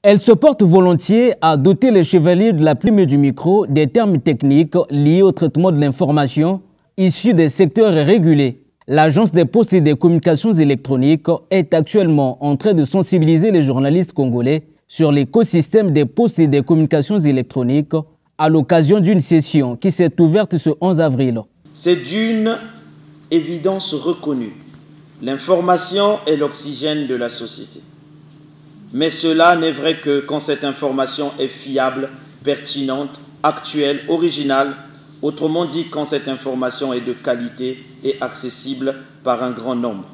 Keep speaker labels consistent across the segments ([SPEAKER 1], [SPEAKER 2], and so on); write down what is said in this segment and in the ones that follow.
[SPEAKER 1] Elle se porte volontiers à doter les chevaliers de la plume et du micro des termes techniques liés au traitement de l'information issus des secteurs régulés. L'Agence des postes et des communications électroniques est actuellement en train de sensibiliser les journalistes congolais sur l'écosystème des postes et des communications électroniques à l'occasion d'une session qui s'est ouverte ce 11 avril.
[SPEAKER 2] C'est d'une évidence reconnue. L'information est l'oxygène de la société. Mais cela n'est vrai que quand cette information est fiable, pertinente, actuelle, originale, autrement dit quand cette information est de qualité et accessible par un grand nombre.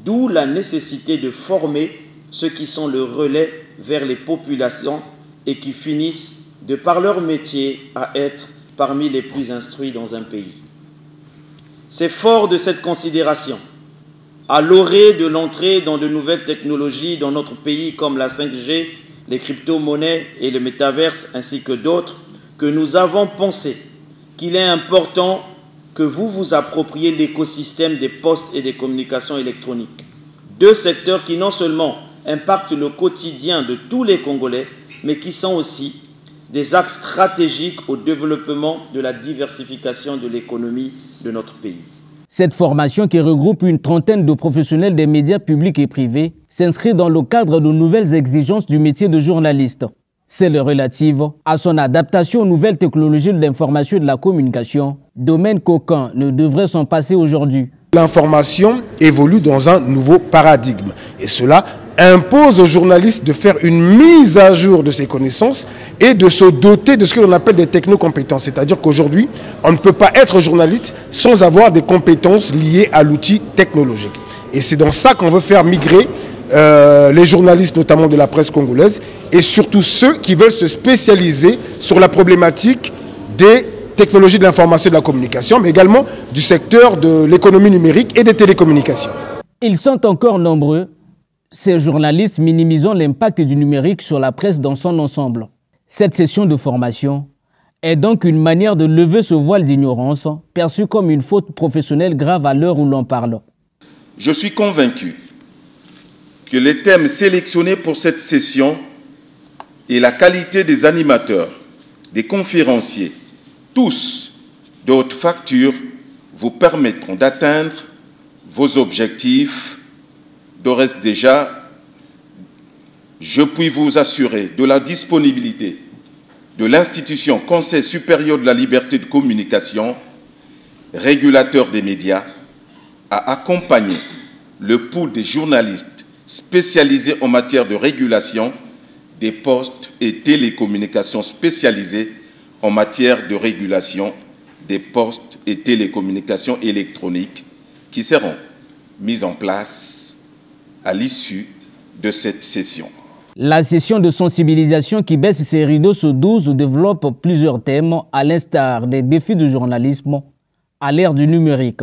[SPEAKER 2] D'où la nécessité de former ceux qui sont le relais vers les populations et qui finissent, de par leur métier, à être parmi les plus instruits dans un pays. C'est fort de cette considération, à l'orée de l'entrée dans de nouvelles technologies dans notre pays comme la 5G, les crypto-monnaies et le métaverse ainsi que d'autres, que nous avons pensé qu'il est important que vous vous appropriez l'écosystème des postes et des communications électroniques. Deux secteurs qui non seulement impactent le quotidien de tous les Congolais, mais qui sont aussi des axes stratégiques au développement de la diversification de l'économie de notre pays.
[SPEAKER 1] Cette formation, qui regroupe une trentaine de professionnels des médias publics et privés, s'inscrit dans le cadre de nouvelles exigences du métier de journaliste. Celle relative à son adaptation aux nouvelles technologies de l'information et de la communication, domaine qu'aucun ne devrait s'en passer aujourd'hui.
[SPEAKER 3] L'information évolue dans un nouveau paradigme et cela impose aux journalistes de faire une mise à jour de ses connaissances et de se doter de ce que l'on appelle des technocompétences. C'est-à-dire qu'aujourd'hui, on ne peut pas être journaliste sans avoir des compétences liées à l'outil technologique. Et c'est dans ça qu'on veut faire migrer les journalistes, notamment de la presse congolaise, et surtout ceux qui veulent se spécialiser sur la problématique des technologies de l'information et de la communication, mais également du secteur de l'économie numérique et des télécommunications.
[SPEAKER 1] Ils sont encore nombreux, ces journalistes minimisant l'impact du numérique sur la presse dans son ensemble. Cette session de formation est donc une manière de lever ce voile d'ignorance, perçu comme une faute professionnelle grave à l'heure où l'on parle.
[SPEAKER 4] Je suis convaincu que les thèmes sélectionnés pour cette session et la qualité des animateurs, des conférenciers, tous de haute facture, vous permettront d'atteindre vos objectifs. D'ores déjà, je puis vous assurer de la disponibilité de l'institution Conseil supérieur de la liberté de communication, régulateur des médias, à accompagner le pool des journalistes spécialisés en matière de régulation des postes et télécommunications spécialisés en matière de régulation des postes et télécommunications électroniques qui seront mis en place à l'issue de cette session.
[SPEAKER 1] La session de sensibilisation qui baisse ses rideaux ce 12 développe plusieurs thèmes à l'instar des défis du journalisme à l'ère du numérique.